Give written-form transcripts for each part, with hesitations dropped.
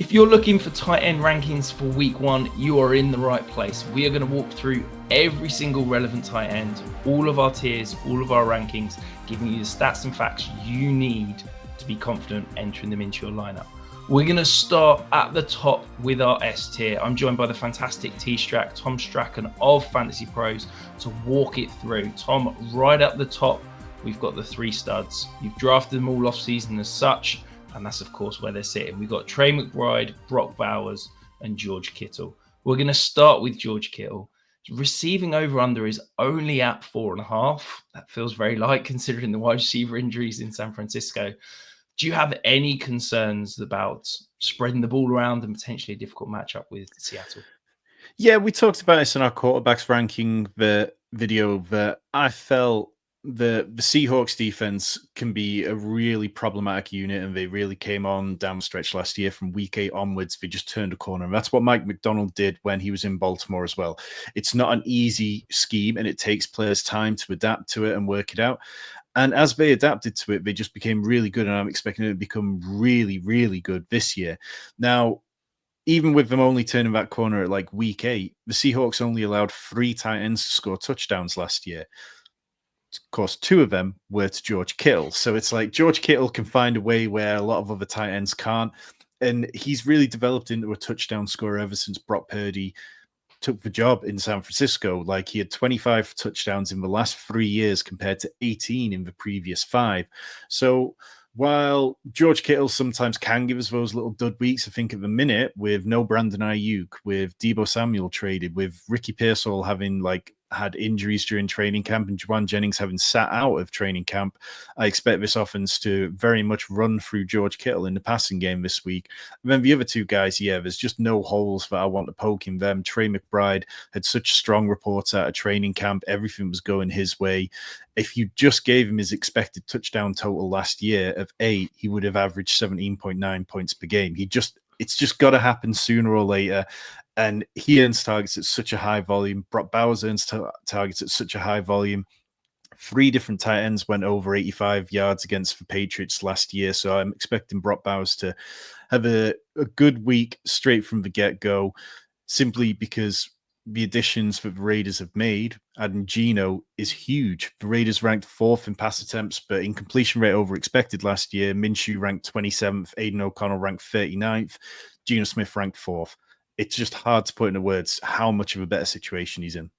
If you're looking for tight end rankings for week 1, you are in the right place. We are going to walk through every single relevant tight end, all of our tiers, all of our rankings, giving you the stats and facts you need to be confident entering them into your lineup. We're going to start at the top with our S tier. I'm joined by the fantastic T-Strack, Tom Strachan of Fantasy Pros, to walk it through. Tom, right up the top, we've got the 3 studs. You've drafted them all off season as such, and that's, of course, where they're sitting. We've got Trey McBride, Brock Bowers, and George Kittle. We're going to start with George Kittle. Receiving over-under is only at 4.5. That feels very light considering the wide receiver injuries in San Francisco. Do you have any concerns about spreading the ball around and potentially a difficult matchup with Seattle? Yeah, we talked about this in our quarterbacks ranking video that I felt the Seahawks defense can be a really problematic unit, and they really came on down the stretch last year from week 8 onwards. They just turned a corner, and that's what Mike McDonald did when he was in Baltimore as well. It's not an easy scheme, and it takes players time to adapt to it and work it out. And as they adapted to it, they just became really good, and I'm expecting it to become really, really good this year. Now, even with them only turning that corner at like week 8, the Seahawks only allowed 3 tight ends to score touchdowns last year. Of course, 2 of them were to George Kittle. So it's like George Kittle can find a way where a lot of other tight ends can't. And he's really developed into a touchdown scorer ever since Brock Purdy took the job in San Francisco. Like, he had 25 touchdowns in the last 3 years compared to 18 in the previous 5. So while George Kittle sometimes can give us those little dud weeks, I think at the minute, with no Brandon Ayuk, with Deebo Samuel traded, with Ricky Pearsall having had injuries during training camp, and Juwan Jennings having sat out of training camp, I expect this offense to very much run through George Kittle in the passing game this week. And then the other 2 guys, there's just no holes that I want to poke in them. Trey McBride had such strong reports out of training camp. Everything was going his way. If you just gave him his expected touchdown total last year of 8, he would have averaged 17.9 points per game. It's just got to happen sooner or later. And he earns targets at such a high volume. Brock Bowers earns targets at such a high volume. 3 different tight ends went over 85 yards against the Patriots last year. So I'm expecting Brock Bowers to have a good week straight from the get-go, simply because the additions that the Raiders have made, adding Geno, is huge. The Raiders ranked 4th in pass attempts, but in completion rate over expected last year. Minshew ranked 27th, Aiden O'Connell ranked 39th, Geno Smith ranked 4th. It's just hard to put into words how much of a better situation he's in.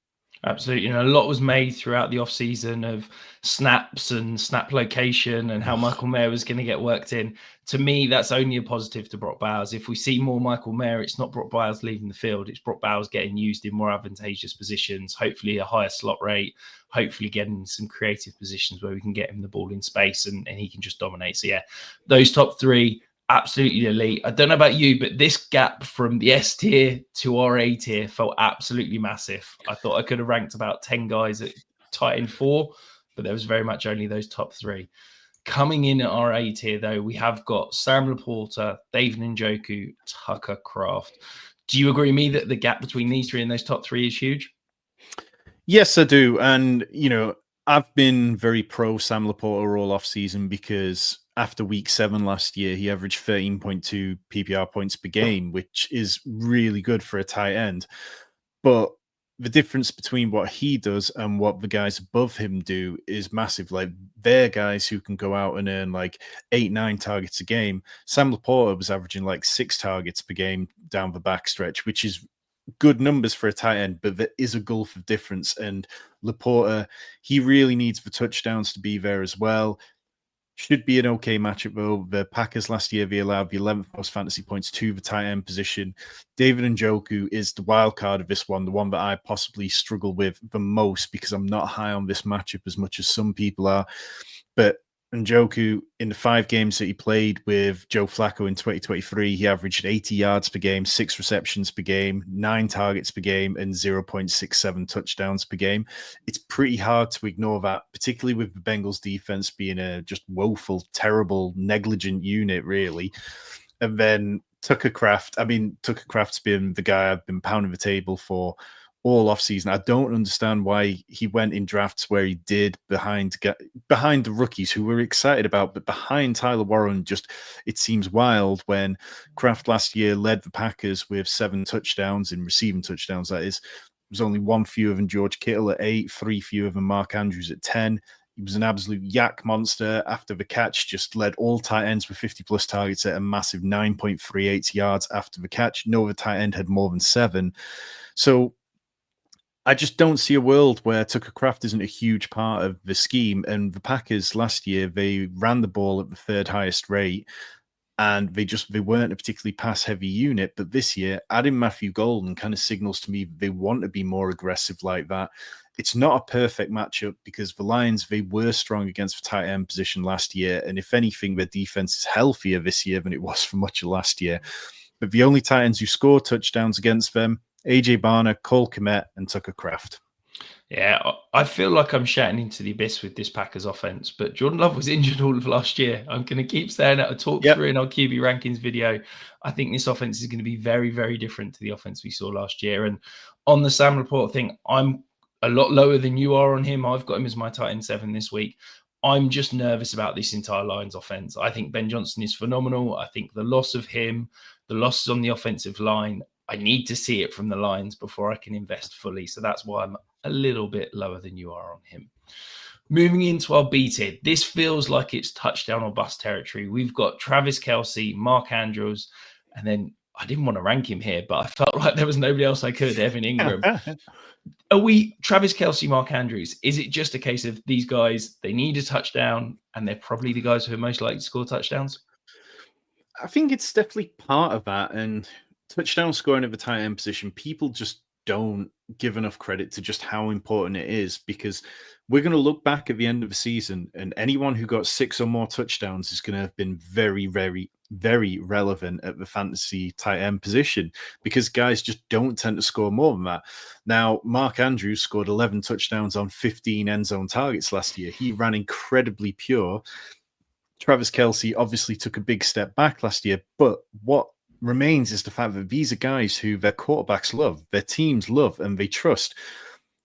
Absolutely. A lot was made throughout the offseason of snaps and snap location and how Michael Mayer was going to get worked in. To me, that's only a positive to Brock Bowers. If we see more Michael Mayer, it's not Brock Bowers leaving the field. It's Brock Bowers getting used in more advantageous positions, hopefully a higher slot rate, hopefully getting some creative positions where we can get him the ball in space and he can just dominate. So, those top 3, absolutely elite. I don't know about you, but this gap from the S tier to our A tier felt absolutely massive. I thought I could have ranked about 10 guys at tight end 4, but there was very much only those top 3. Coming in at our A tier, though, we have got Sam Laporta, David Njoku, Tucker Kraft. Do you agree with me that the gap between these 3 and those top 3 is huge? Yes, I do. And, I've been very pro Sam Laporta all off season because after week 7 last year, he averaged 13.2 PPR points per game, which is really good for a tight end. But the difference between what he does and what the guys above him do is massive. Like, they're guys who can go out and earn 8-9 targets a game. Sam Laporta was averaging 6 targets per game down the backstretch, which is good numbers for a tight end, but there is a gulf of difference. And Laporta, he really needs the touchdowns to be there as well. Should be an okay matchup, though. The Packers last year, they allowed the 11th most fantasy points to the tight end position. David Njoku is the wild card of this one, the one that I possibly struggle with the most because I'm not high on this matchup as much as some people are. But Njoku, in the 5 games that he played with Joe Flacco in 2023, he averaged 80 yards per game, 6 receptions per game, 9 targets per game, and 0.67 touchdowns per game. It's pretty hard to ignore that, particularly with the Bengals defense being a just woeful, terrible, negligent unit, really. And then Tucker Kraft's been the guy I've been pounding the table for all offseason. I don't understand why he went in drafts where he did behind the rookies who we're excited about, but behind Tyler Warren, just it seems wild when Kraft last year led the Packers with 7 touchdowns in receiving touchdowns. That is, there was only 1 fewer than George Kittle at 8, 3 fewer than Mark Andrews at 10. He was an absolute yak monster after the catch, just led all tight ends with 50-plus targets at a massive 9.38 yards after the catch. No other tight end had more than 7. So I just don't see a world where Tucker Kraft isn't a huge part of the scheme. And the Packers last year, they ran the ball at the 3rd highest rate, and they weren't a particularly pass-heavy unit. But this year, adding Matthew Golden kind of signals to me they want to be more aggressive like that. It's not a perfect matchup because the Lions, they were strong against the tight end position last year. And if anything, their defense is healthier this year than it was for much of last year. But the only tight ends who score touchdowns against them, AJ Barner, Cole Kmet, and Tucker Kraft. Yeah, I feel like I'm shouting into the abyss with this Packers offense, but Jordan Love was injured all of last year. I'm going to keep saying it. I talked through in our QB rankings video. I think this offense is going to be very, very different to the offense we saw last year. And on the Sam Laporte thing, I'm a lot lower than you are on him. I've got him as my tight end 7 this week. I'm just nervous about this entire Lions offense. I think Ben Johnson is phenomenal. I think the loss of him, the losses on the offensive line, I need to see it from the Lions before I can invest fully. So that's why I'm a little bit lower than you are on him. Moving into our B tier, this feels like it's touchdown or bust territory. We've got Travis Kelce, Mark Andrews, and then I didn't want to rank him here, but I felt like there was nobody else I could, Evan Ingram. Are we Travis Kelce, Mark Andrews? Is it just a case of these guys, they need a touchdown and they're probably the guys who are most likely to score touchdowns? I think it's definitely part of that. And touchdown scoring at the tight end position, people just don't give enough credit to just how important it is, because we're going to look back at the end of the season and anyone who got 6 or more touchdowns is going to have been very, very, very relevant at the fantasy tight end position, because guys just don't tend to score more than that. Now, Mark Andrews scored 11 touchdowns on 15 end zone targets last year. He ran incredibly pure. Travis Kelce obviously took a big step back last year, but what remains is the fact that these are guys who their quarterbacks love, their teams love, and they trust.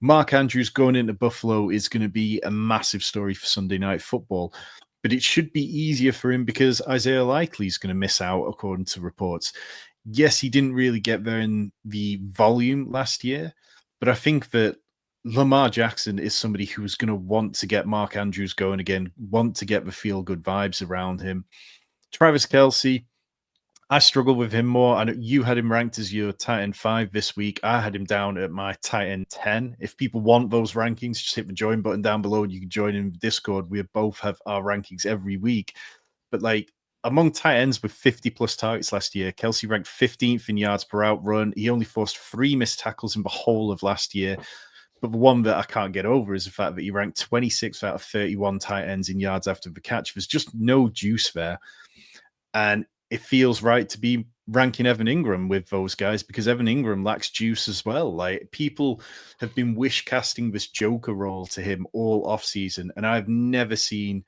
Mark Andrews going into Buffalo is going to be a massive story for Sunday Night Football, but it should be easier for him because Isaiah Likely is going to miss out, according to reports. Yes, he didn't really get there in the volume last year, but I think that Lamar Jackson is somebody who's going to want to get Mark Andrews going again, want to get the feel-good vibes around him. Travis Kelce, I struggle with him more. I know you had him ranked as your tight end 5 this week. I had him down at my tight end 10. If people want those rankings, just hit the join button down below and you can join in Discord. We both have our rankings every week. But like among tight ends with 50-plus targets last year, Kelce ranked 15th in yards per out run. He only forced 3 missed tackles in the whole of last year. But the one that I can't get over is the fact that he ranked 26th out of 31 tight ends in yards after the catch. There's just no juice there. And it feels right to be ranking Evan Ingram with those guys because Evan Ingram lacks juice as well. Like, people have been wish casting this Joker role to him all offseason, and I've never seen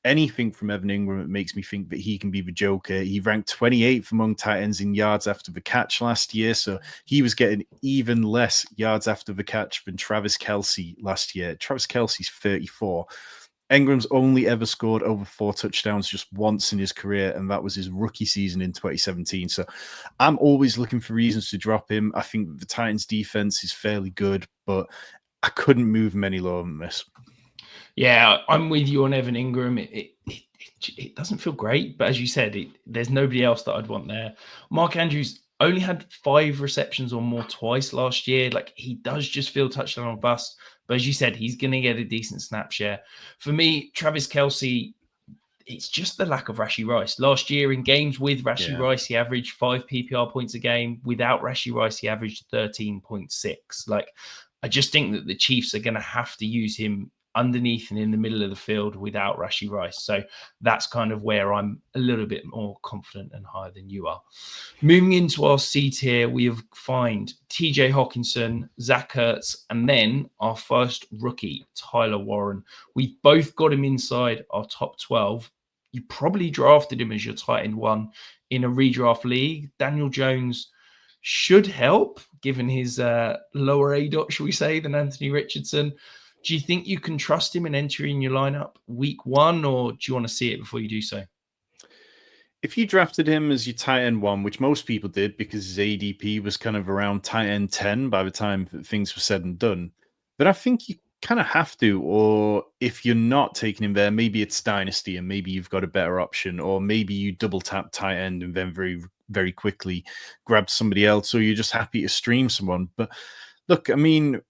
anything from Evan Ingram that makes me think that he can be the Joker. He ranked 28th among tight ends in yards after the catch last year, so he was getting even less yards after the catch than Travis Kelce last year. Travis Kelce's 34. Ingram's only ever scored over 4 touchdowns just once in his career, and that was his rookie season in 2017. So I'm always looking for reasons to drop him. I think the Titans' defense is fairly good, but I couldn't move him any lower than this. Yeah, I'm with you on Evan Ingram. It doesn't feel great, but as you said, there's nobody else that I'd want there. Mark Andrews only had 5 receptions or more twice last year. Like, he does just feel touchdown or bust. But as you said, he's going to get a decent snap share. For me, Travis Kelce, it's just the lack of Rashee Rice. Last year in games with Rashee Rice, he averaged 5 PPR points a game. Without Rashee Rice, he averaged 13.6. Like, I just think that the Chiefs are going to have to use him underneath and in the middle of the field without Rashee Rice. So that's kind of where I'm a little bit more confident and higher than you are. Moving into our C tier, we have find TJ Hawkinson, Zach Ertz, and then our first rookie, Tyler Warren. We've both got him inside our top 12. You probably drafted him as your tight end 1 in a redraft league. Daniel Jones should help, given his lower A dot, shall we say, than Anthony Richardson. Do you think you can trust him and enter in your lineup week 1, or do you want to see it before you do so? If you drafted him as your tight end 1, which most people did because his ADP was kind of around tight end 10 by the time that things were said and done, then I think you kind of have to. Or if you're not taking him there, maybe it's Dynasty and maybe you've got a better option, or maybe you double tap tight end and then very, very quickly grab somebody else, or you're just happy to stream someone. But look, I mean,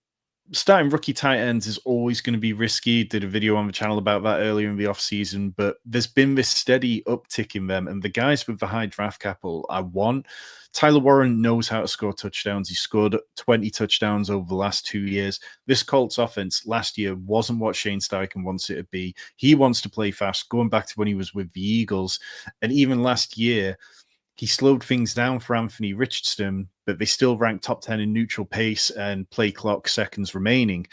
starting rookie tight ends is always going to be risky. Did a video on the channel about that earlier in the offseason, but there's been this steady uptick in them. And the guys with the high draft capital I want. Tyler Warren knows how to score touchdowns. He scored 20 touchdowns over the last 2 years. This Colts offense last year wasn't what Shane Steichen wants it to be. He wants to play fast, going back to when he was with the Eagles. And even last year, he slowed things down for Anthony Richardson, but they still ranked top 10 in neutral pace and play clock seconds remaining.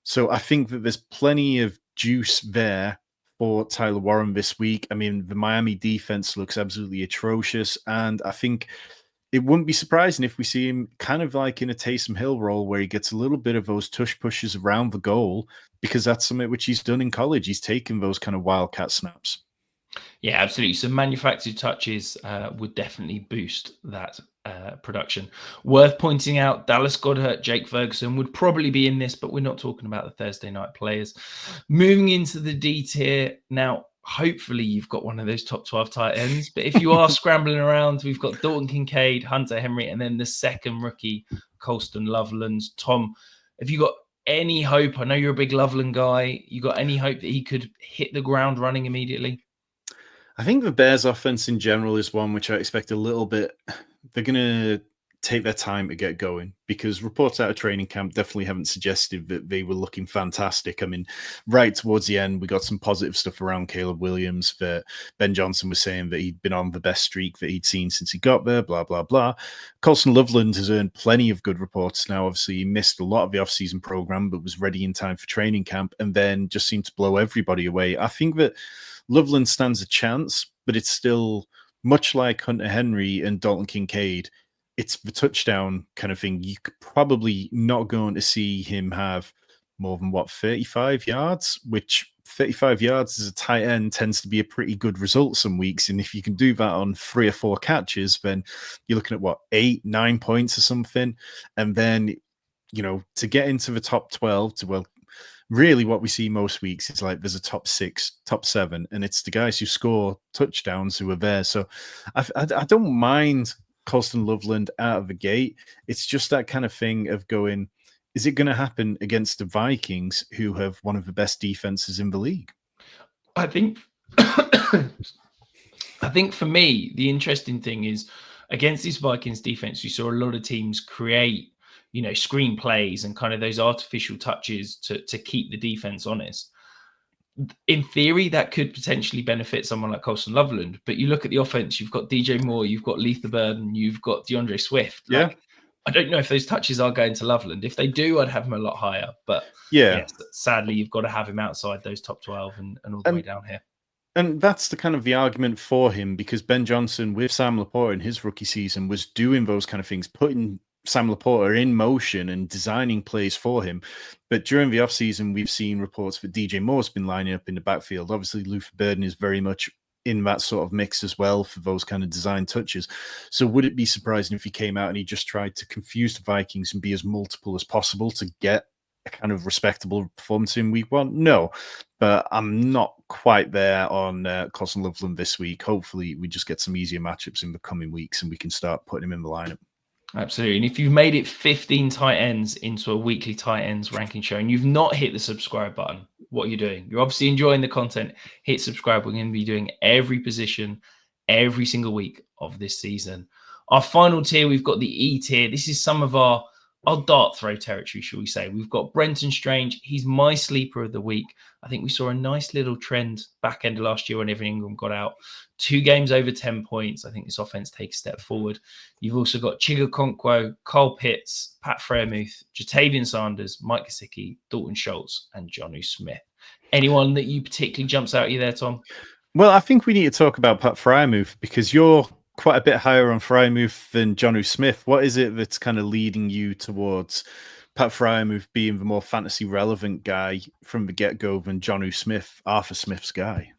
So I think that there's plenty of juice there for Tyler Warren this week. I mean, the Miami defense looks absolutely atrocious, and I think it wouldn't be surprising if we see him kind of like in a Taysom Hill role where he gets a little bit of those tush pushes around the goal, because that's something which he's done in college. He's taken those kind of wildcat snaps. Yeah, absolutely. So manufactured touches would definitely boost that production. Worth pointing out, Dallas Goedert, Jake Ferguson would probably be in this, but we're not talking about the Thursday night players. Moving into the D tier now. Hopefully you've got one of those top 12 tight ends, but if you are scrambling around, we've got Dalton Kincaid, Hunter Henry, and then the second rookie, Colston Loveland. Tom, have you got any hope? I know you're a big Loveland guy. You got any hope that he could hit the ground running immediately? I think the Bears offense in general is one which I expect a little bit. They're going to take their time to get going, because reports out of training camp definitely haven't suggested that they were looking fantastic. I mean, right towards the end, we got some positive stuff around Caleb Williams. That Ben Johnson was saying that he'd been on the best streak that he'd seen since he got there, blah, blah, blah. Colston Loveland has earned plenty of good reports. Now, obviously, he missed a lot of the offseason program, but was ready in time for training camp, and then just seemed to blow everybody away. I think that Loveland stands a chance, but it's still much like Hunter Henry and Dalton Kincaid. It's the touchdown kind of thing. You could probably not going to see him have more than 35 yards, which 35 yards as a tight end tends to be a pretty good result some weeks. And if you can do that on 3 or 4 catches, then you're looking at 8, 9 points or something. And then, to get into the top 12 to, really what we see most weeks is like there's a top 6, top 7, and it's the guys who score touchdowns who are there. So I don't mind Colston Loveland out of the gate. It's just that kind of thing of going, is it going to happen against the Vikings, who have one of the best defenses in the league? I think for me, the interesting thing is against this Vikings defense, you saw a lot of teams create, screen plays and kind of those artificial touches to keep the defense honest. In theory, that could potentially benefit someone like Colston Loveland. But you look at the offense, you've got DJ Moore, you've got Letha Burden, you've got DeAndre Swift. Yeah. I don't know if those touches are going to Loveland. If they do, I'd have him a lot higher. But yes, sadly, you've got to have him outside those top 12 and all the way down here. And that's the kind of the argument for him, because Ben Johnson with Sam Laporta in his rookie season was doing those kind of things, putting Sam Laporta in motion and designing plays for him. But during the offseason, we've seen reports that DJ Moore's been lining up in the backfield. Obviously, Letha Burden is very much in that sort of mix as well for those kind of design touches. So would it be surprising if he came out and he just tried to confuse the Vikings and be as multiple as possible to get a kind of respectable performance in week 1? No, but I'm not quite there on Colston Loveland this week. Hopefully we just get some easier matchups in the coming weeks and we can start putting him in the lineup. Absolutely. And if you've made it 15 tight ends into a weekly tight ends ranking show and you've not hit the subscribe button, what are you doing? You're obviously enjoying the content. Hit subscribe. We're going to be doing every position every single week of this season. Our final tier, we've got the E tier. This is some of our dart throw territory, shall we say. We've got Brenton Strange. He's my sleeper of the week. I think we saw a nice little trend back end of last year when Evan Ingram got out. 2 games over 10 points. I think this offense takes a step forward. You've also got Chiga Okonkwo, Kyle Pitts, Pat Freiermuth, Jatavian Sanders, Mike Gesicki, Dalton Schultz, and Jonnu Smith. Anyone that you particularly jumps out at you there, Tom? Well, I think we need to talk about Pat Freiermuth, because you're quite a bit higher on Frymouth than Jonnu Smith. What is it that's kind of leading you towards Pat Frymouth being the more fantasy relevant guy from the get-go than Jonnu Smith, Arthur Smith's guy?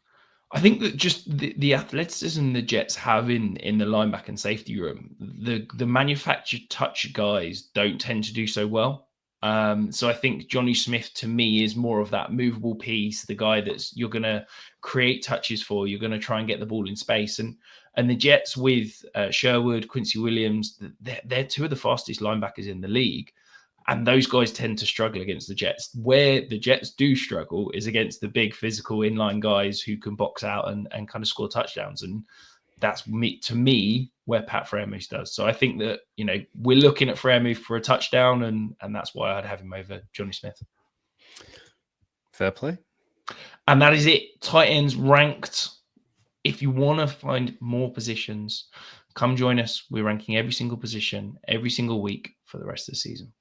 I think that just the athleticism the Jets have in the linebacker and safety room, the manufactured touch guys don't tend to do so well. So I think Jonnu Smith to me is more of that movable piece, the guy that's you're going to create touches for. You're going to try and get the ball in space, and the Jets with Sherwood, Quincy Williams, they're two of the fastest linebackers in the league. And those guys tend to struggle against the Jets. Where the Jets do struggle is against the big physical inline guys who can box out and kind of score touchdowns. And that's to me where Pat Freiermuth does. So I think that, we're looking at Freiermuth for a touchdown, and that's why I'd have him over Jonnu Smith. Fair play. And that is it. Tight ends ranked. If you want to find more positions, come join us. We're ranking every single position every single week for the rest of the season.